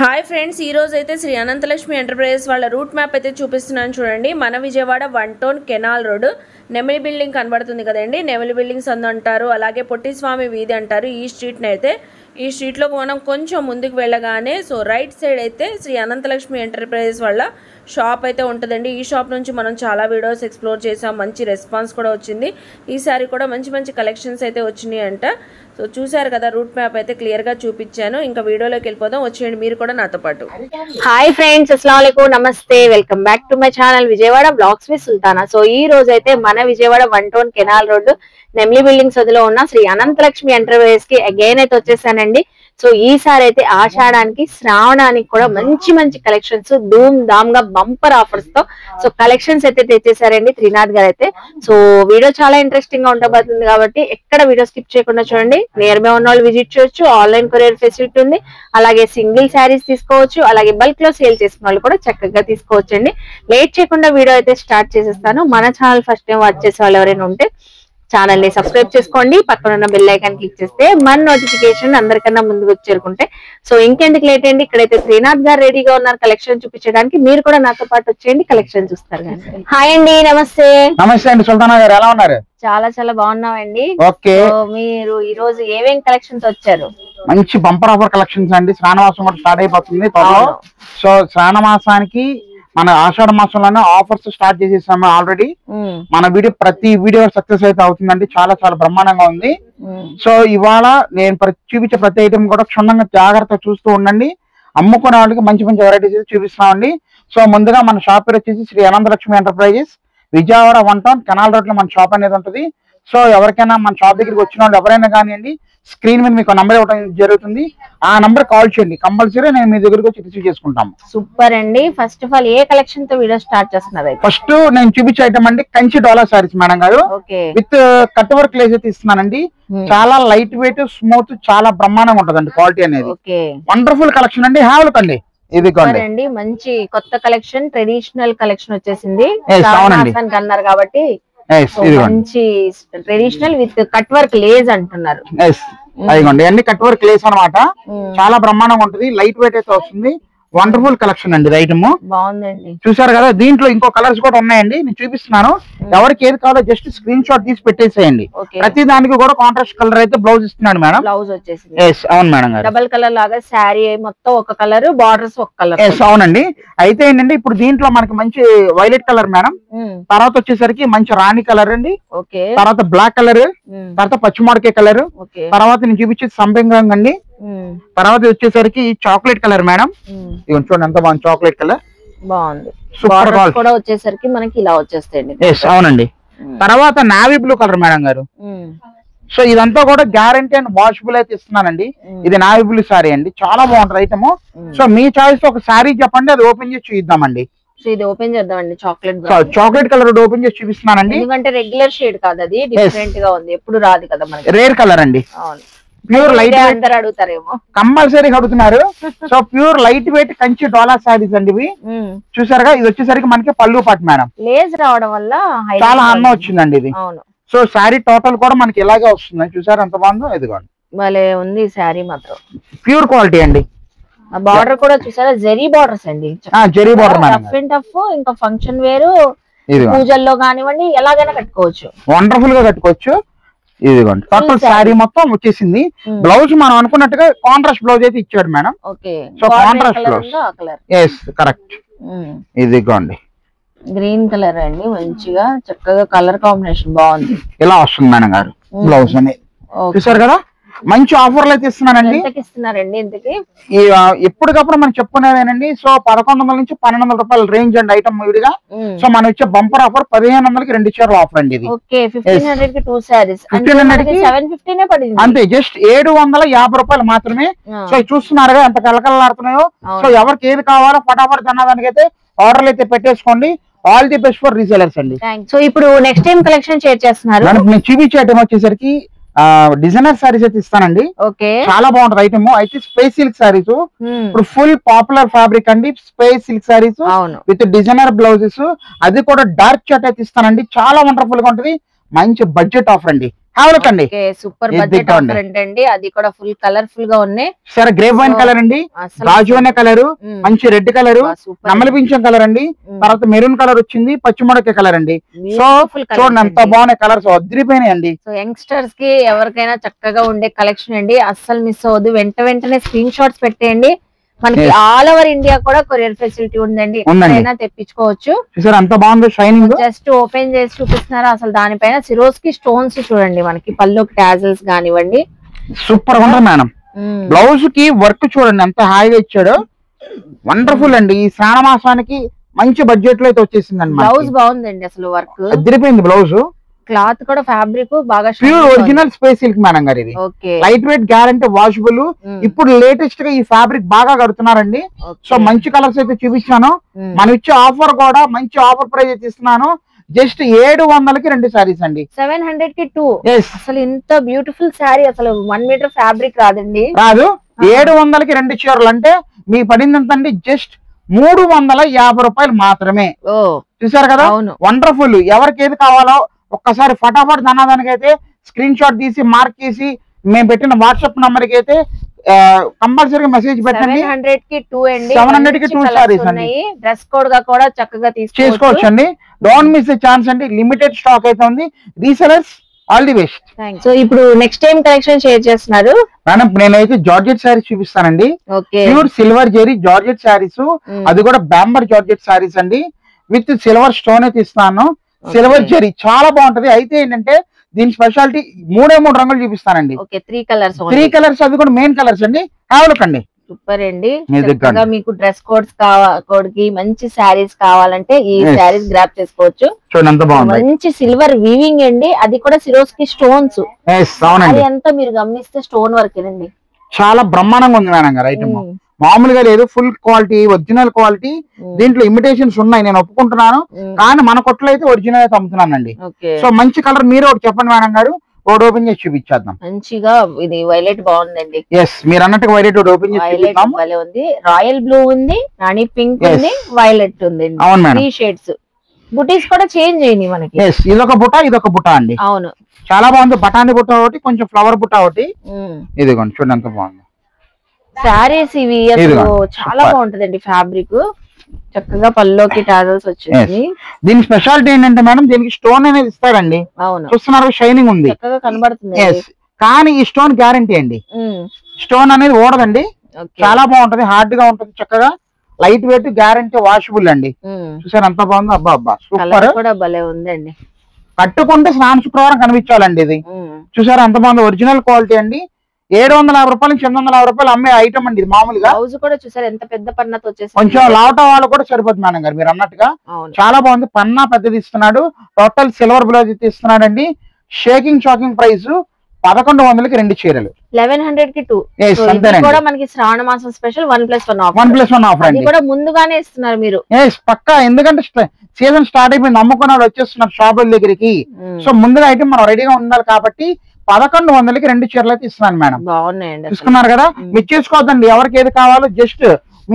Hi friends, ఈ రోజు అయితే శ్రీ అనంతలక్ష్మి ఎంటర్ప్రైజెస్ వాళ్ళ రూట్ మ్యాప్ అయితే చూపిస్తున్నాను చూడండి. మన Vijayawada 1 town canal road Nemili building కనబడుతుంది కదండి. నెమిలి బిల్డింగ్స్ అంటారు, అలాగే పొట్టిస్వామి వీధి అంటారు. ఈ స్ట్రీట్ని అయితే ఈ స్ట్రీట్లో మనం కొంచెం ముందుకు వెళ్ళగానే రైట్ సైడ్ అయితే శ్రీ అనంతలక్ష్మి ఎంటర్ప్రైజెస్ వాళ్ళ షాప్ అయితే ఉంటుందండి. ఈ షాప్ నుంచి మనం చాలా వీడియోస్ ఎక్స్ప్లోర్ చేసాం, మంచి రెస్పాన్స్ కూడా వచ్చింది. ఈసారి కూడా మంచి మంచి కలెక్షన్స్ అయితే వచ్చినాయి అంట. చూసారు కదా, రూట్ మ్యాప్ అయితే క్లియర్గా చూపించాను. ఇంకా వీడియోలోకి వెళ్ళిపోదాం, వచ్చేయండి మీరు కూడా నాతో పాటు. హాయ్ ఫ్రెండ్స్, అస్సలాము అలైకుం, నమస్తే, welcome back to my channel Vijayawada blogs with Sultana. ఈ రోజు అయితే మన Vijayawada 1 town canal road Nemili buildings వదిలో ఉన్న శ్రీ అనంతలక్ష్మి ఎంటర్ప్రైజెస్ కి అగైన్ అయితే వచ్చేసానండి. ఈసారి అయితే ఆషాఢానికి శ్రావణానికి కూడా మంచి మంచి కలెక్షన్స్ ధూమ్ ధామ్ గా బంపర్ ఆఫర్స్ తో కలెక్షన్స్ అయితే తెచ్చేసారండి త్రినాథ్ గారు అయితే. వీడియో చాలా ఇంట్రెస్టింగ్ గా ఉండబోతుంది కాబట్టి ఎక్కడ వీడియో స్కిప్ చేయకుండా చూడండి. నియర్ బై ఉన్న వాళ్ళు విజిట్ చేయొచ్చు, ఆన్లైన్ కొరియర్ ఫెసిలిటీ ఉంది, అలాగే సింగిల్ శారీస్ తీసుకోవచ్చు, అలాగే బల్క్ లో సేల్ చేసుకున్న వాళ్ళు కూడా చక్కగా తీసుకోవచ్చండి. లేట్ చేయకుండా వీడియో అయితే స్టార్ట్ చేసేస్తాను. మన ఛానల్ ఫస్ట్ టైం వాచ్ చేసే వాళ్ళు ఎవరైనా ఉంటే ఛానల్ ని సబ్స్క్రైబ్ చేసుకోండి, పక్కన ఉన్న బెల్ ఐకాన్ క్లిక్ చేస్తే మన నోటిఫికేషన్ అందరికన్నా ముందుకు చేరుకుంటే. ఇంకెందుకు లేట్ అండి, ఇక్కడైతే శ్రీనాథ్ గారు రెడీగా ఉన్నారు కలెక్షన్ చూపించడానికి. మీరు కూడా నాతో పాటు వచ్చేయండి, కలెక్షన్ చూస్తారు. హాయ్ అండి, నమస్తే. నమస్తే అండి సుల్తానా గారు, ఎలా ఉన్నారు? చాలా చాలా బాగున్నామండి. ఓకే, మీరు ఈ రోజు ఏమేం కలెక్షన్స్ వచ్చారు? మంచి బంపర్ ఆఫర్ కలెక్షన్స్ అండి. శ్రావణ మాసం కూడా స్టార్ట్ అయిపోతుంది త్వరలో. శ్రావణ మాసానికి మన ఆషాఢ మాసంలోనే ఆఫర్స్ స్టార్ట్ చేసేసాము ఆల్రెడీ. మన ప్రతి వీడియో సక్సెస్ అయితే అవుతుందండి, చాలా చాలా బ్రహ్మాండంగా ఉంది. ఇవాళ నేను చూపించే ప్రతి ఐటమ్ కూడా క్షుణ్ణంగా జాగ్రత్తగా చూస్తూ ఉండండి. అమ్ముకునే వాళ్ళకి మంచి మంచి వెరైటీస్ అయితే చూపిస్తామండి. ముందుగా మన షాప్ పేరు వచ్చేసి Shri Ananthalakshmi enterprises, Vijayawada 1 town canal road లో మన షాప్ అనేది ఉంటుంది. ఎవరికైనా మన షాప్ దగ్గరికి వచ్చిన వాళ్ళు ఎవరైనా కానివ్వండి, స్క్రీన్ మీద మీకు నంబర్ ఇవ్వడం జరుగుతుంది. ఆ నంబర్ కాల్ చేయండి, కంపల్సరీ నేను మీ దగ్గరకు వచ్చి రిసీవ్ చేసుకుంటాము. సూపర్ అండి. First of all A collection తో వీడియో స్టార్ట్ చేస్తున్నారు? ఫస్ట్ నేను చూపించే ఐటమ్ అండి కంచి డోలా సారీస్ మేడం గారు, విత్ కట్ వర్క్ లేస్ అయితే ఇస్తున్నానండి. చాలా లైట్ వెయిట్, స్మూత్, చాలా బ్రహ్మాండంగా ఉంటదండి క్వాలిటీ అనేది. వండర్ఫుల్ కలెక్షన్ అండి. హ్యావ్ లుక్ అండి. ఇది అండి మంచి కొత్త కలెక్షన్, ట్రెడిషనల్ కలెక్షన్ వచ్చేసింది అన్నారు కాబట్టి మంచి traditional with cut work lace అంటున్నారు. అదిగోండి, అన్ని కట్ వర్క్ లేస్ అనమాట. చాలా బ్రహ్మాండంగా ఉంటుంది, లైట్ వెయిట్ అయితే వస్తుంది. వండర్ఫుల్ కలెక్షన్ అండి. ఐటమ్ బాగుందండి, చూసారు కదా. దీంట్లో ఇంకో కలర్స్ కూడా ఉన్నాయండి, నేను చూపిస్తున్నాను. ఎవరికి ఏది కావాలో జస్ట్ స్క్రీన్ షాట్ తీసి పెట్టేసేయండి. ప్రతి దానికి కూడా కాంట్రాస్ట్ కలర్ అయితే బ్లౌజ్ ఇస్తున్నాడు మేడం. బ్లౌజ్ వచ్చేసి అవును మేడం గారు, డబల్ కలర్ లాగా శారీ మొత్తం ఒక కలర్, బార్డర్స్ ఒక కలర్. అవునండి. అయితే ఏంటంటే ఇప్పుడు దీంట్లో మనకి మంచి వైలెట్ కలర్ మేడం, తర్వాత వచ్చేసరికి మంచి రాణి కలర్ అండి, తర్వాత బ్లాక్ కలర్, తర్వాత పచ్చిమాడికాయ కలర్, తర్వాత నేను చూపించేది సంపెంగ రంగు అండి, తర్వాత వచ్చేసరికి చాక్లెట్ కలర్ మేడం. చూడండి ఎంత బాగుంది, చాక్లెట్ కలర్ బాగుంది. సూపర్ కూడా వచ్చేసరికి మనకి ఇలా వచ్చేస్తాయండి. అవునండి. తర్వాత నావీ బ్లూ కలర్ మేడం గారు. ఇదంతా కూడా గ్యారంటీ అండ్ వాషబుల్ అయితే ఇస్తున్నానండి. ఇది నావీ బ్లూ సారీ అండి, చాలా బాగుంటది ఐటమ్. మీ చాయిస్ ఒక సారీ చెప్పండి, అది ఓపెన్ చేసి చూద్దామండి. ఇది ఓపెన్ చేద్దామండి. చాక్లెట్ కలర్ ఓపెన్ చేసి చూపిస్తున్నానండి, ఎందుకంటే రెగ్యులర్ షేడ్ కాదు, అది డిఫరెంట్ గా ఉంది, ఎప్పుడు రాదు కదా మనకి. రేర్ కలర్ అండి, ప్యూర్ లైట్ వెయిట్. అడుగుతారేమో, కంపల్సరీ అడుగుతున్నారు. ప్యూర్ లైట్ వెయిట్ కంచి డోలా సారీస్ అండి ఇవి. చూసారుగా, ఇది వచ్చేసరికి మనకి పళ్ళు పాటు మేడం, లేస్ రావడం వల్ల చాలా అన్నం వచ్చిందండి ఇది. సారీ టోటల్ కూడా మనకి ఇలాగే వస్తుంది. చూసారు ఎంత బాగుందో, ఇదిగోండి భలే ఉంది శారీ మాత్రం, ప్యూర్ క్వాలిటీ అండి. బార్డర్ కూడా చూసారా, జెరీ బార్డర్స్ అండి, జెరీ border madam. Tough and tough, ఇంకా ఫంక్షన్ వేరు, పూజల్లో కానివ్వండి, ఎలాగైనా కట్టుకోవచ్చు, వండర్ఫుల్ గా కట్టుకోవచ్చు. ఇదిగోండి టోటల్ శారీ మొత్తం వచ్చేసింది. బ్లౌజ్ మనం అనుకున్నట్టుగా కాంట్రాస్ట్ బ్లౌజ్ అయితే ఇచ్చాడు madam. Contrast blouse, yes correct. ఇదిగోండి గ్రీన్ కలర్ అండి, మంచిగా చక్కగా కలర్ కాంబినేషన్ బాగుంది. ఇలా వస్తుంది మేడం గారు బ్లౌజ్ అనేది. చూసారు కదా, మంచి ఆఫర్లు అయితే ఇస్తున్నానండి. ఎప్పటికప్పుడు మనం చెప్పుకునేదేనండి. 1100 నుంచి 1200 రూపాయల రేంజ్ అండి ఐటమ్ విడిగా. మనం ఇచ్చే బంపర్ ఆఫర్ 1500కి 2 చీరల ఆఫర్ అండి ఇది. 1500 అంతే, జస్ట్ 750 రూపాయలు మాత్రమే. చూస్తున్నారుగా ఎంత కలకలాడుతున్నాయో. ఎవరికి ఏది కావాలో ఫటాఫట్ అన్నదానికి అయితే ఆర్డర్లు అయితే పెట్టేసుకోండి. All the best for resellers అండి. ఇప్పుడు నెక్స్ట్ టైం కలెక్షన్ షేర్ చేస్తున్నారు. నేను చూపించే ఐటమ్ వచ్చేసరికి డిజైనర్ సారీస్ అయితే ఇస్తానండి. చాలా బాగుంటది ఐటమ్. అయితే స్పేస్ సిల్క్ సారీస్ ఇప్పుడు ఫుల్ పాపులర్ ఫ్యాబ్రిక్ అండి. Space silk saris with designer blouses, అది కూడా డార్క్ చాట్ అయితే ఇస్తానండి. చాలా వండర్ఫుల్ గా ఉంటది, మంచి బడ్జెట్ ఆఫర్ అండి. హావలక్ అండి. సూపర్ బడ్జెట్ ఆఫర్ అండి. అది కూడా ఫుల్ కలర్ఫుల్ గా ఉన్నాయి. సరే గ్రేప్ వైన్ కలర్ అండి, రాజువనే కలర్, మంచి రెడ్ కలర్, నమ్మలి పింఛం కలర్ అండి, తర్వాత మెరూన్ కలర్ వచ్చింది, పచ్చిమిరపకాయ కలర్ అండి. సో చూడండి ఎంత బాగున్నాయి కలర్స్, అదిరిపోయినాయి అండి. సో యంగ్స్టర్స్ కి ఎవరికైనా చక్కగా ఉండే కలెక్షన్ అండి, అస్సలు మిస్ అవ్వద్దు. వెంటనే స్క్రీన్ షాట్స్ పెట్టేయండి. మనకి ఆల్ ఓవర్ ఇండియా కూడా కొరియర్ ఫెసిలిటీ ఉందండి, ఎక్కడైనా తెప్పించుకోవచ్చు. అంత బాగుంది షైనింగ్. జస్ట్ ఓపెన్ చేసి చూపిస్తున్నారు. అసలు దానిపైన సిరోస్కి స్టోన్స్ చూడండి, మనకి పల్లోకి టాజల్స్ కానివ్వండి, సూపర్ గా ఉంటుంది మేడం. బ్లౌజ్ కి వర్క్ చూడండి ఎంత హాయిగా ఇచ్చాడు, వండర్ఫుల్ అండి. ఈ శ్రావణ మాసానికి మంచి బడ్జెట్ లో అయితే వచ్చేసిందండి. బ్లౌజ్ బాగుందండి, అసలు వర్క్ అదిరిపోయింది. బ్లౌజ్ క్లాత్ కూడా ఫ్యాబ్రిక్ బాగా pure original space silk madam గారు. ఇది లైట్ వెయిట్ గ్యారంటీ వాషబుల్. ఇప్పుడు లేటెస్ట్ గా ఈ ఫ్యాబ్రిక్ బాగా కడుతున్నారండి. సో మంచి కలర్స్ అయితే చూపించాను. మనం ఇచ్చే ఆఫర్ కూడా మంచి ఆఫర్ ప్రైస్ అయితే ఇస్తున్నాను. జస్ట్ 700కి 2 సారీస్ అండి, 700 కి 2. అసలు ఇంత బ్యూటిఫుల్ శారీ అసలు 1 మీటర్ ఫ్యాబ్రిక్ రాదండి, రాదు. 700కి 2 చీరలు అంటే మీకు పడింది ఎంత అండి? జస్ట్ 350 రూపాయలు మాత్రమే. చూసారు కదా, వండర్ఫుల్. ఎవరికి ఏది కావాలో ఒక్కసారి ఫటాఫట్ ధనాదానికి అయితే స్క్రీన్ షాట్ తీసి మార్క్ చేసి మేము పెట్టిన వాట్సాప్ నంబర్ కి అయితే కంపల్సరీగా మెసేజ్ పెట్టండి. 700కి 2 అండి, 700కి 2 సారీస్ అండి. డ్రెస్ కోడ్ గా కూడా చక్కగా చేసుకోవచ్చు అండి. డోంట్ మిస్ ద ఛాన్స్ అండి, లిమిటెడ్ స్టాక్ అయితే ఉంది. Resellers all the best. So ఇప్పుడు నెక్స్ట్ టైం కలెక్షన్ షేర్ చేస్తున్నారు మేడం. నేనైతే జార్జెట్ శారీస్ చూపిస్తానండి. ప్యూర్ సిల్వర్ జెరీ జార్జెట్ శారీస్, అది కూడా బ్యాంబర్ జార్జెట్ శారీస్ అండి. విత్ సిల్వర్ స్టోన్ అయితే ఇస్తాను. సిల్వర్ జెరీ చాలా బాగుంటది. అయితే ఏంటంటే దీని స్పెషాలిటీ 3 రంగులు చూపిస్తానండి. 3 కలర్స్, అది కూడా మెయిన్ కలర్స్ అండి. హావలకండి. సూపర్ అండి. మీకు డ్రెస్ కోడ్ కి మంచి శారీస్ కావాలంటే ఈ శారీస్ గ్రాప్ చేసుకోవచ్చు. చూడండి ఎంత బాగుంది, మంచి సిల్వర్ వీవింగ్ అండి, అది కూడా సిరోస్కి స్టోన్స్. అది అంతా మీరు గమనిస్తే స్టోన్ వర్క్ అండి, చాలా బ్రహ్మాండంగా ఉంది మేడం గారు. ఐటమ్ మామూలుగా లేదు, ఫుల్ క్వాలిటీ, ఒరిజినల్ క్వాలిటీ. దీంట్లో ఇమిటేషన్స్ ఉన్నాయి, నేను ఒప్పుకుంటున్నాను. కానీ మన కొట్లో అయితే ఒరిజినల్ అయితే అమ్ముతున్నానండి. సో మంచి కలర్ మీరు ఒకటి చెప్పండి మేడం గారు, ఒకటి ఓపెన్ చేసి చూపించేద్దాం. మంచిగా ఇది వైలెట్ బాగుందండి. మీరు అన్నట్టు వైలెట్ ఓపెన్ చేసి ఉంది. రాయల్ బ్లూ ఉంది, రాణి పింక్ ఉంది, వైలెట్ ఉంది. అవును మేడం. 3 షేడ్స్. బుటీస్ కూడా చేంజ్ అయ్యింది మనకి. ఇదొక బుట్ట, ఇదొక బుట్ట అండి. అవును, చాలా బాగుంది. బఠానీ బుట్ట ఒకటి, కొంచెం ఫ్లవర్ బుట్ట ఒకటి. ఇదిగోండి చూడండి ఎంత బాగుంది. శారీస్ ఇవి అసలు చాలా బాగుంటదండి. ఫ్యాబ్రిక్ చక్కగా పల్లోకి టాజల్స్ వచ్చింది. దీని స్పెషాలిటీ ఏంటంటే మేడం, దీనికి స్టోన్ అనేది ఇస్తారండి. అవును, చూస్తున్నారు షైనింగ్ ఉంది, చక్కగా కనబడుతుంది. కానీ ఈ స్టోన్ గ్యారంటీ అండి, స్టోన్ అనేది ఓడదండి. చాలా బాగుంటది, హార్డ్ గా ఉంటుంది, చక్కగా లైట్ వెయిట్, గ్యారంటీ వాషబుల్ అండి. చూసారు ఎంత బాగుంది. అబ్బా అబ్బా సూపర్ కూడా భలే ఉందండి. కట్టుకుంటే స్నాన శుక్రవారం కనిపించాలండి. ఇది చూసారా ఎంత బాగుంది, ఒరిజినల్ క్వాలిటీ అండి. 750 రూపాయలు నుంచి 850 రూపాయలు అమ్మే ఐటమ్ అండి ఇది. మామూలుగా బ్లౌజ్ కూడా చూసారు ఎంత పెద్ద పన్నతో వచ్చేసి, కొంచెం లావట వాళ్ళు కూడా సరిపోతుంది మేడం గారు మీరు అన్నట్టుగా. చాలా బాగుంది. పన్నా పెద్దది ఇస్తున్నాడు, టోటల్ సిల్వర్ బ్లౌజ్ ఇస్తున్నాడు అండి. షేకింగ్ షాకింగ్ ప్రైస్ 1100కి 2 చీరలు, 1100కి 2. కూడా మనకి శ్రావణ మాసం స్పెషల్ 1+1 ఆఫర్. 1+1 ఆఫర్ అండి. కూడా ముందుగానే ఇస్తున్నారు మీరు. పక్కా, ఎందుకంటే సీజన్ స్టార్ట్ అయిపోయింది, నమ్ముకున్న వాళ్ళు వచ్చేస్తున్నారు షాపుల దగ్గరికి. సో ముందుగా ఐటమ్ మనం రెడీగా ఉండాలి కాబట్టి 1100కి 2 చీరలు అయితే ఇస్తున్నాను మేడం. బాగున్నాయండి, తీసుకున్నారు కదా. మీరు చేసుకోవద్దండి, ఎవరికి ఏది కావాలో జస్ట్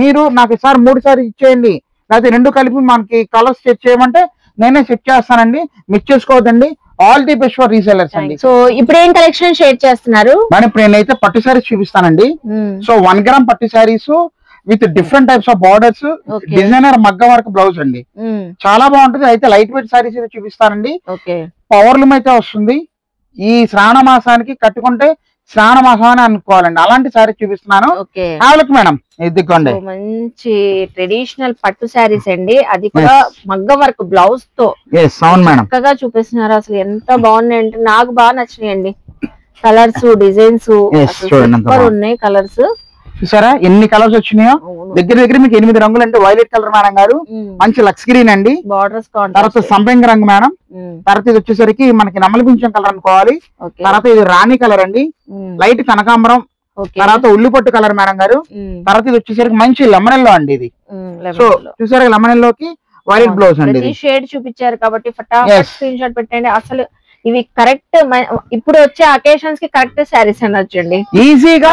మీరు నాకు ఈసారి 3 సారి ఇచ్చేయండి, లేకపోతే 2 కలిపి మనకి కలర్స్ సెట్ చేయమంటే నేనే సెట్ చేస్తానండి. మిస్ చేసుకోవద్దండి. All the best for resellers అండి. సో ఇప్పుడు ఏం కలెక్షన్ షేర్ చేస్తున్నారు మేడం? ఇప్పుడు నేనైతే పట్టు సారీస్ చూపిస్తానండి. సో 1 గ్రామ్ పట్టు sarees with different types of borders, designer మగ్గ వర్క్ బ్లౌజ్ అండి. చాలా బాగుంటుంది. అయితే లైట్ వెయిట్ సారీస్ అయితే చూపిస్తానండి. పవర్ లూమ్ అయితే వస్తుంది. ఈ శ్రావణ మాసానికి కట్టుకుంటే శ్రావణ మాసం అని అనుకోవాలండి, అలాంటి సారీ చూపిస్తున్నాను. మేడం ఇదిగోండి, మంచి ట్రెడిషనల్ పట్టు సారీస్ అండి, అది కూడా మగ్గ వర్క్ బ్లౌజ్ తో చక్కగా చూపిస్తున్నారు. అసలు ఎంత బాగున్నాయి అంటే నాకు బాగా నచ్చినాయండి. కలర్స్, డిజైన్స్ సూపర్ ఉన్నాయి. కలర్స్ చూసారా ఎన్ని కలర్స్ వచ్చినాయో? దగ్గర మీకు 8 రంగులు అంటే వైలెట్ కలర్ మేడం గారు, మంచి లక్స్ గ్రీన్ అండి, బార్డర్స్, తర్వాత సంపెంగ రంగు మేడం, తర్వాత ఇది వచ్చేసరికి మనకి నమ్మలి పింఛం కలర్ అనుకోవాలి, తర్వాత ఇది రాణి కలర్ అండి, లైట్ కనకాంబరం, తర్వాత ఉల్లిపొట్టు కలర్ మేడం గారు, తర్వాత ఇది వచ్చేసరికి మంచి లెమన్ ఎల్లో అండి. ఇది సో చూసారా లెమన్ ఎల్లోకి వైలెట్ బ్లౌజ్ అండి. షేడ్ చూపించారు కాబట్టి ఫటాఫట్ స్క్రీన్ షాట్ పెట్టండి. అసలు ఇవి కరెక్ట్ ఇప్పుడు వచ్చే అకేషన్స్ కి కరెక్ట్ సారీస్ అనొచ్చండి, ఈజీగా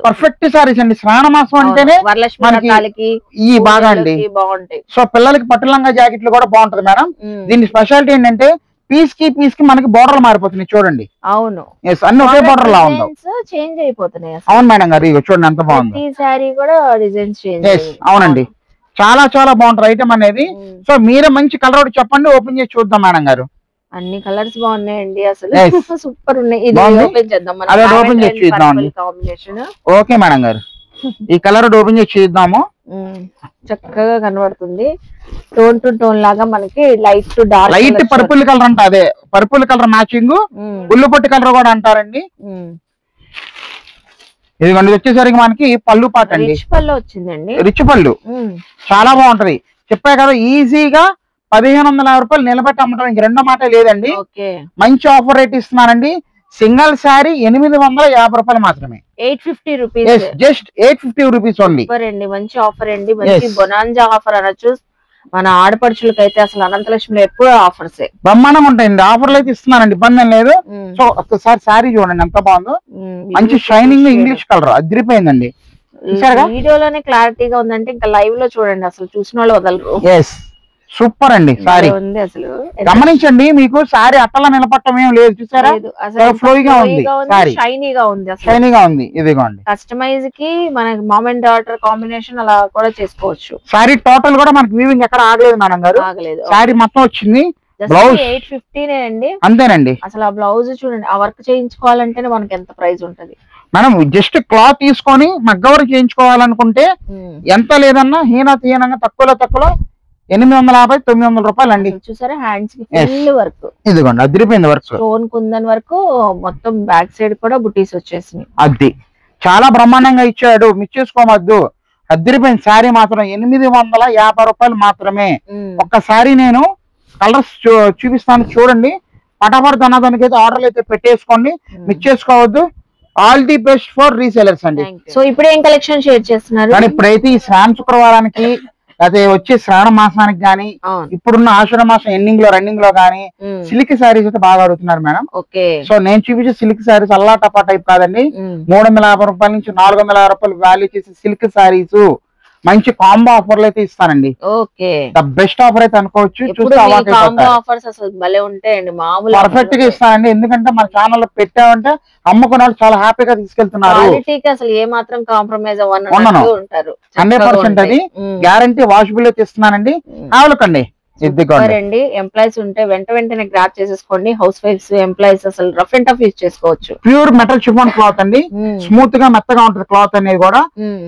పర్ఫెక్ట్ సారీస్ అండి. శ్రావణ మాసం అంటేనే వరలక్ష్మి ఈ బాగా అండి బాగుంటాయి. సో పిల్లలకి పట్టులంగా జాకెట్లు కూడా బాగుంటది మేడం. దీని స్పెషాలిటీ ఏంటంటే పీస్ కి మనకి బోర్డర్లు మారిపోతున్నాయి చూడండి. అవును, అన్ని ఒకే బోర్డర్ లా ఉంది. చేంజ్ అయిపోతున్నాయి. అవును మేడం గారు, ఇగో చూడండి ఎంత బాగుంది. ఈ సారీ కూడా డిజైన్స్ చేంజ్. అవునండి, చాలా చాలా బాగుంటుంది ఐటమ్ అనేది. సో మీరే మంచి కలర్ ఒకటి చెప్పండి, ఓపెన్ చేసి చూద్దాం మేడం గారు. అన్ని కలర్స్ బాగున్నాయండి అసలు, సూపర్ ఉన్నాయి. ఇది ఓపెన్ చేద్దాం మనం, అదే ఓపెన్ చేసి చూద్దాం. కాంబినేషన్ ఓకే మేడం గారు, ఈ కలర్ ఓపెన్ చేసి చూద్దాము. చక్కగా కనబడుతుంది. టోన్ టు టోన్ లాగా మనకి light to dark, light purple colour అంట, అదే పర్పుల్ కలర్ మ్యాచింగ్, ఉల్లుపొట్టి కలర్ కూడా అంటారండి. ఇదిగోండి వచ్చేసరికి మనకి పళ్ళు పాట అండి, రిచ్ పళ్ళు వచ్చిందండి, రిచ్ పళ్ళు చాలా బాగుంటది. చెప్పా కదా ఈజీగా 1550 రూపాయలు నిలబెట్టి అమ్మడానికి రెండో మాట లేదండి. మంచి ఆఫర్ రేట్ ఇస్తున్నానండి. సింగిల్ శారీ 850 రూపాయలు మాత్రమే, 850 రూపీస్, జస్ట్ 850 రూపీస్ ఓన్లీ. అండి మంచి ఆఫర్ అండి, మంచి బొనాంజా ఆఫర్ అనొచ్చు. మన ఆడపడుచులకి అయితే అసలు అనంతలక్ష్మిలో ఎప్పుడు ఆఫర్స్ బ్రహ్మాండంగా ఉంటాయండి. ఆఫర్లు అయితే ఇస్తున్నానండి, ఇబ్బంది ఏం లేదు. సో ఒక్కసారి శారీ చూడండి ఎంత బాగుందో, మంచి షైనింగ్ ఇంగ్లీష్ కలర్ అదిరిపోయిందండి. వీడియోలోనే క్లారిటీగా ఉందంటే ఇంకా లైవ్ లో చూడండి, అసలు చూసిన వాళ్ళు వదలరు. సూపర్ అండి సారీ, ఉంది అసలు గమనించండి. మీకు సారీ అట్టలా నిలబట్టం ఏం లేదు, చూసారా ఫ్లోయిగా ఉంది, సారీ షైనీగా ఉంది, షైనీగా ఉంది. ఇదిగోండి కస్టమైజ్ కి మనకి మామ్ అండ్ డాటర్ కాంబినేషన్ అలా కూడా చేసుకోవచ్చు. సారీ టోటల్ కూడా మనకి వీవింగ్ ఎక్కడ ఆగలేదు మేడం గారు, ఆగలేదు. సారీ మొత్తం వచ్చింది. బ్లౌజ్ 850 అండి, అంతేనండి. అసలు ఆ బ్లౌజ్ చూడండి, ఆ వర్క్ చేయించుకోవాలంటేనే మనకి ఎంత ప్రైస్ ఉంటది. మనం జస్ట్ క్లాత్ తీసుకొని మగ్గవర్ చేయించుకోవాలనుకుంటే ఎంత లేదన్నా హీనంగా తక్కువలో 850 900 రూపాయలు అండి. చూసారా హ్యాండ్స్ కి ఫుల్ వర్క్, ఇదిగోండి అదిరిపోయింది వర్క్, స్టోన్ కుందన్ వరకు మొత్తం బ్యాక్ సైడ్ కూడా బుటీస్ వచ్చేసినాయి. అది చాలా బ్రహ్మాండంగా ఇచ్చాడు, మిస్ చేసుకోవద్దు. అదిరిపోయింది శారీ మాత్రం 850 రూపాయలు మాత్రమే. ఒక్కసారి నేను కలర్స్ చూపిస్తాను చూడండి, పటాపట్ అన్నదానికి అయితే ఆర్డర్లు అయితే పెట్టేసుకోండి, మిస్ చేసుకోవద్దు. All the best for resellers అండి. సో ఇప్పుడు ఏం కలెక్షన్ షేర్ చేస్తున్నారు? కానీ ఇప్పుడైతే ఈ శ్రావణ శుక్రవారానికి అదే వచ్చే శ్రావణ మాసానికి గానీ ఇప్పుడున్న ఆషాఢ మాసం ఎండింగ్ లో రన్నింగ్ లో గానీ సిల్క్ శారీస్ అయితే బాగా అడుగుతున్నారు మేడం. సో నేను చూపించే సిల్క్ శారీస్ అల్లా టపా టైప్ కాదండి, 350 రూపాయల నుంచి 450 రూపాయలు వాల్యూ చేసే సిల్క్ శారీస్ మంచి కాంబో ఆఫర్లు అయితే ఇస్తానండి. ద బెస్ట్ ఆఫర్ అయితే అనుకోవచ్చు. పర్ఫెక్ట్ గా ఇస్తానండి, ఎందుకంటే మన ఛానల్ లో పెట్టామంటే అమ్ముకున్న వాళ్ళు చాలా హ్యాపీగా తీసుకెళ్తున్నారు. అసలు ఏ మాత్రం కాంప్రమైజ్ 100% అది గ్యారంటీ వాషబుల్ అయితే ఇస్తున్నానండి. ఆవలకండి అండి. ఎంప్లాయీస్ ఉంటే వెంటనే గ్రాప్ చేసేసుకోండి. హౌస్ వైఫ్స్ ఎంప్లాయీస్ అసలు రఫ్ అండ్ టఫ్ యూజ్ చేసుకోవచ్చు. ప్యూర్ మెటల్ షిఫాన్ క్లాత్ అండి, స్మూత్ గా మెత్తగా ఉంటది క్లాత్ అనేది కూడా.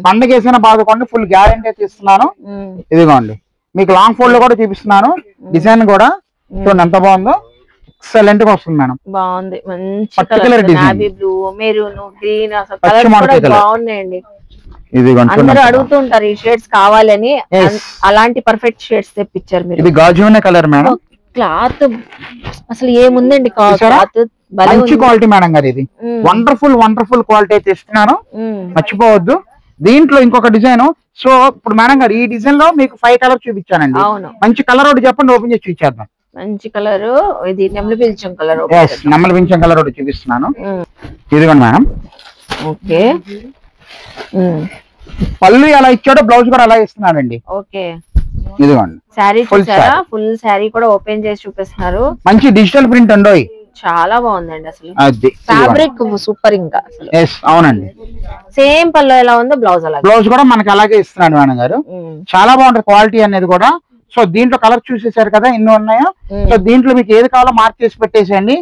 పండుగ వేసిన బాదుకోండి, ఫుల్ గ్యారంటీ అయితే ఇస్తున్నాను. ఇదిగోండి మీకు లాంగ్ ఫోల్డ్ లో కూడా చూపిస్తున్నాను, డిజైన్ కూడా చూడండి ఎంత బాగుందో, ఎక్సలెంట్ గా వస్తుంది మేడం. బాగుంది, మంచి నావీ బ్లూ, మెరూన్, గ్రీన్ అసలు బాగున్నాయండి. అందరూ అడుగుతుంటారు ఈ షేడ్స్ కావాలని, అలాంటి పర్ఫెక్ట్ షేడ్స్ తెప్పించారు మీరు. ఇది గాజునే కలర్ మేడం. క్లాత్ అసలు ఏముందండి, క్లాత్ మంచి క్వాలిటీ మేడం గారు. ఇది వండర్ఫుల్ క్వాలిటీ అయితే ఇస్తున్నాను, మర్చిపోవద్దు. దీంట్లో ఇంకొక డిజైన్. సో ఇప్పుడు మేడం గారు ఈ డిజైన్ లో మీకు 5 కలర్ చూపించానండి. మంచి కలర్ ఒకటి చెప్పండి, ఓపెన్ చేసి చూపించేద్దాం. మంచి కలర్ ఇది నెమలి పింఛం కలర్. నెమలి పింఛం కలర్ ఒకటి చూపిస్తున్నాను. ఇదిగోండి మేడం. ఓకే, పళ్ళు ఎలా ఇచ్చాడో బ్లౌజ్ కూడా అలా ఇస్తున్నాడండి. ఓకే, ఇదిగోండి శారీ చూసారా, ఫుల్ శారీ కూడా ఓపెన్ చేసి చూపిస్తున్నారు. మంచి డిజిటల్ ప్రింట్ అండి, చాలా బాగుందండి అసలు. Fabric super. ఇంకా అసలు అవునండి, సేమ్ పళ్ళు ఎలా ఉందో బ్లౌజ్ అలా, బ్లౌజ్ కూడా మనకి అలాగే ఇస్తున్నాడు మేడం గారు. చాలా బాగుంటది క్వాలిటీ అనేది కూడా. సో దీంట్లో కలర్ చూసేసారు కదా ఎన్ని ఉన్నాయో. సో దీంట్లో మీకు ఏది కావాలో మార్క్ చేసి పెట్టేసేయండి.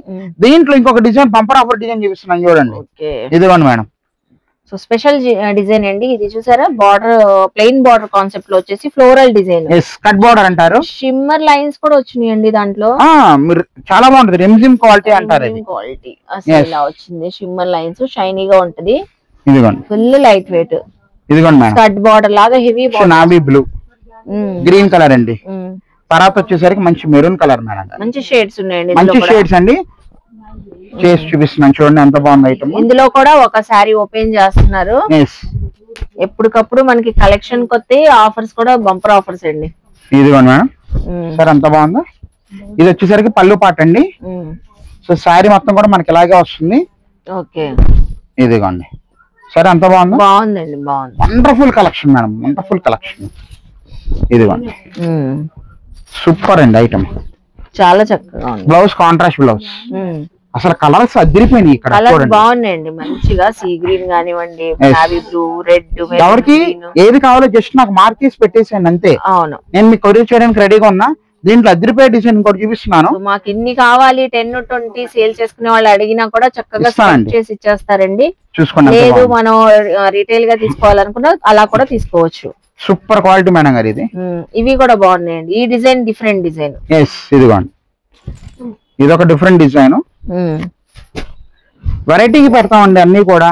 దీంట్లో ఇంకొక డిజైన్ బంపర్ ఆఫర్ డిజైన్ చూపిస్తున్నాను చూడండి. ఇదిగోండి మేడం. సో స్పెషల్ డిజైన్ అండి ఇది, చూసారా బార్డర్ ప్లెయిన్ బార్డర్ కాన్సెప్ట్ లో వచ్చేసి ఫ్లోరల్ డిజైన్, కట్ బార్డర్ అంటారు. షిమ్మర్ లైన్స్ కూడా వచ్చినాయండి దాంట్లో. చాలా బాగుంటది, రెమ్జిమ్ క్వాలిటీ అంటారు. క్వాలిటీ అసలు ఇలా వచ్చింది, షిమ్మర్ లైన్స్ షైనీగా ఉంటది. ఇదిగోండి ఫుల్ లైట్ వెయిట్. ఇదిగోండి మేడం, కట్ బార్డర్ లాగా heavy border, navy blue, green colour అండి. తర్వాత వచ్చేసరికి మంచి మెరూన్ కలర్ మేడం. మంచి షేడ్స్ ఉన్నాయండి, మంచి షేడ్స్ అండి. చేసి చూపిస్తున్నాను చూడండి ఎంత బాగుంది ఐటమ్. ఇందులో కూడా ఒక సారీ ఓపెన్ చేస్తున్నారు. ఎప్పటికప్పుడు మనకి కలెక్షన్ కొత్త ఆఫర్స్ కూడా బంపర్ ఆఫర్స్ అండి. ఇదిగోండి మేడం, సరే ఎంత బాగుందో. ఇది వచ్చేసరికి పళ్ళు పాట అండి. సో శారీ మొత్తం కూడా మనకి ఇలాగే వస్తుంది. ఓకే, ఇదిగోండి సరే ఎంత బాగుంది. బాగుందండి, బాగుంది. Wonderful collection madam, wonderful collection. ఇదిగోండి సూపర్ అండి ఐటమ్. చాలా చక్కగా ఉంది. Blouse contrast blouse. అసలు కలర్స్ అదిరిపోయినాయి ఇక్కడ. కలర్స్ బాగున్నాయండి మంచిగా, సీ గ్రీన్ కానివ్వండి, నావీ బ్లూ, రెడ్. ఎవరికి ఏది కావాలో జస్ట్ నాకు మార్క్ చేసి పెట్టేసాను అంతే. అవును, నేను మీకు కొరియర్ చేయడానికి రెడీగా ఉన్నా. దీంట్లో అదిరిపోయే డిజైన్ కూడా చూపిస్తున్నాను. మాకు ఇన్ని కావాలి 10-20 సేల్ చేసుకునే వాళ్ళు అడిగినా కూడా చక్కగా చేసి ఇచ్చేస్తారండి. చూసుకోండి, లేదు మనం రీటైల్ గా తీసుకోవాలనుకున్నా అలా కూడా తీసుకోవచ్చు. సూపర్ క్వాలిటీ మేడం గారు ఇది. ఇవి కూడా బాగున్నాయండి. ఈ డిజైన్ డిఫరెంట్ డిజైన్. ఇదిగోండి, ఇది ఒక డిఫరెంట్ డిజైన్. వెరైటీకి పెడతామండి అన్ని కూడా.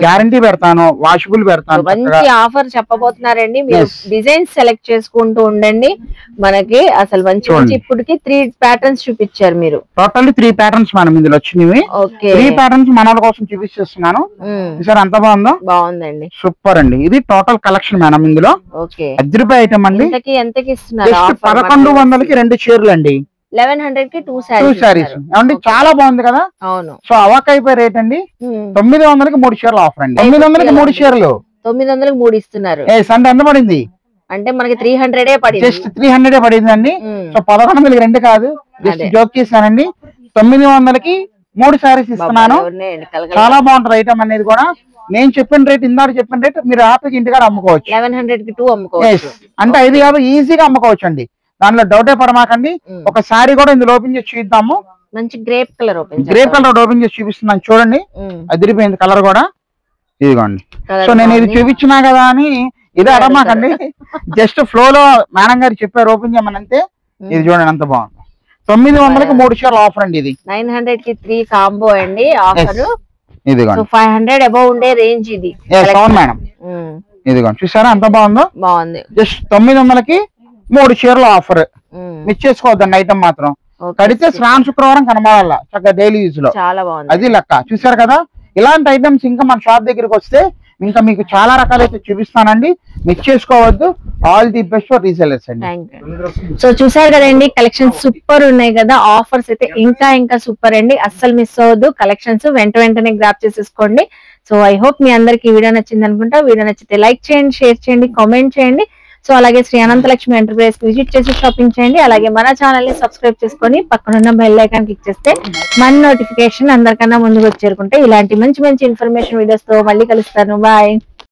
గ్యారంటీ పెడతాను, వాషబుల్ పెడతాను. మంచి ఆఫర్ చెప్పబోతున్నారండి. మీరు డిజైన్స్ సెలెక్ట్ చేసుకుంటూ ఉండండి. మనకి అసలు మంచి మంచి ఇప్పటికి 3 ప్యాటర్న్స్ చూపించారు మీరు. టోటల్లీ 3 ప్యాటర్న్స్ మనం ఇందులో వచ్చినవి. 3 ప్యాటర్న్స్ మన కోసం చూపిస్తున్నాను. సార్ అంత బాగుందో? బాగుందండి, సూపర్ అండి. ఇది టోటల్ కలెక్షన్ మేడం ఇందులో. అదిరిపోయే ఐటమ్ అండి. ఎంతకి ఇస్తున్నారు? 1100కి 2 చీరలు అండి. 1100 కి 2 సారీస్ అండి. చాలా బాగుంది కదా. అవును. సో అవాక్ అయిపోయి రేట్ అండి. 900కి 3 చీరలు ఆఫర్ అండి. 900కి 3 చీరలు 900కి 3 ఇస్తున్నారు. అంటే ఎంత పడింది అంటే మనకి 300 పడింది. జస్ట్ 300 పడింది అండి. సో 1100కి 2 కాదు, జస్ట్ జోక్ చేశానండి. 900కి 3 సారీస్ ఇస్తున్నాను. చాలా బాగుంటది ఐటమ్ అనేది కూడా. నేను చెప్పిన రేట్, ఇందాక చెప్పిన రేట్ మీరు హ్యాపీగా ఇంటికాడ అమ్ముకోవచ్చు. 1100కి 2 అమ్ముకోవచ్చు. అంటే 550 ఈజీగా అమ్ముకోవచ్చు అండి. దానిలో డౌటే పడమాకండి. ఒక సారీ కూడా ఇందులో ఓపెన్ చేసి చూద్దాము. మంచి గ్రేప్ కలర్ ఓపెన్ చేసి చూపిస్తున్నాను చూడండి. అదిరిపోయింది కలర్ కూడా. ఇదిగోండి. సో నేను ఇది చూపించినా కదా అని ఇదే అడమాకండి. జస్ట్ ఫ్లో లో మేడం గారు చెప్పారు ఓపెన్ చేయమని అంతే. ఇది చూడండి ఎంత బాగుంది. 900కి 3 చీరలు ఆఫర్ అండి. ఇది 900కి 3 కాంబో అండి ఆఫర్. ఇదిగోండి 500 అబౌవ్ ఉండే రేంజ్ ఇది. అవును మేడం. ఇదిగోండి చూసారా ఎంత బాగుందో. బాగుంది. జస్ట్ 900కి 3 చీరలు ఆఫర్. మిస్ చేసుకోవద్దండి ఐటమ్ మాత్రం. కడితే శ్రావణ శుక్రవారం కనబడాల చక్కగా డైలీ యూజ్ లో. చాలా బాగుంది. అది లెక్క. చూసారు కదా. ఇలాంటి ఐటమ్స్ ఇంకా మన షాప్ దగ్గరికి వస్తే ఇంకా మీకు చాలా రకాలైతే చూపిస్తానండి. మిస్ చేసుకోవద్దు. All the best for resellers అండి. సో చూసారు కదండి, కలెక్షన్స్ సూపర్ ఉన్నాయి కదా. ఆఫర్స్ అయితే ఇంకా సూపర్ అండి. అస్సలు మిస్ అవ్వద్దు. కలెక్షన్స్ వెంటనే గ్రాప్ చేసేసుకోండి. సో ఐ హోప్ మీ అందరికి వీడియో నచ్చింది అనుకుంటా. వీడియో నచ్చితే లైక్ చేయండి, షేర్ చేయండి, కామెంట్ చేయండి. సో అలాగే శ్రీ అనంతలక్ష్మి ఎంటర్ప్రైజ్ కి విజిట్ చేసి షాపింగ్ చేయండి. అలాగే మన ఛానల్ ని సబ్స్క్రైబ్ చేసుకొని పక్కనున్న బెల్ ఐకాన్ క్లిక్ చేస్తే మన నోటిఫికేషన్ అందరికన్నా ముందుకు వచ్చేరుకుంటే ఇలాంటి మంచి ఇన్ఫర్మేషన్ వీడియోస్ తో మళ్ళీ కలుస్తాను. బాయ్.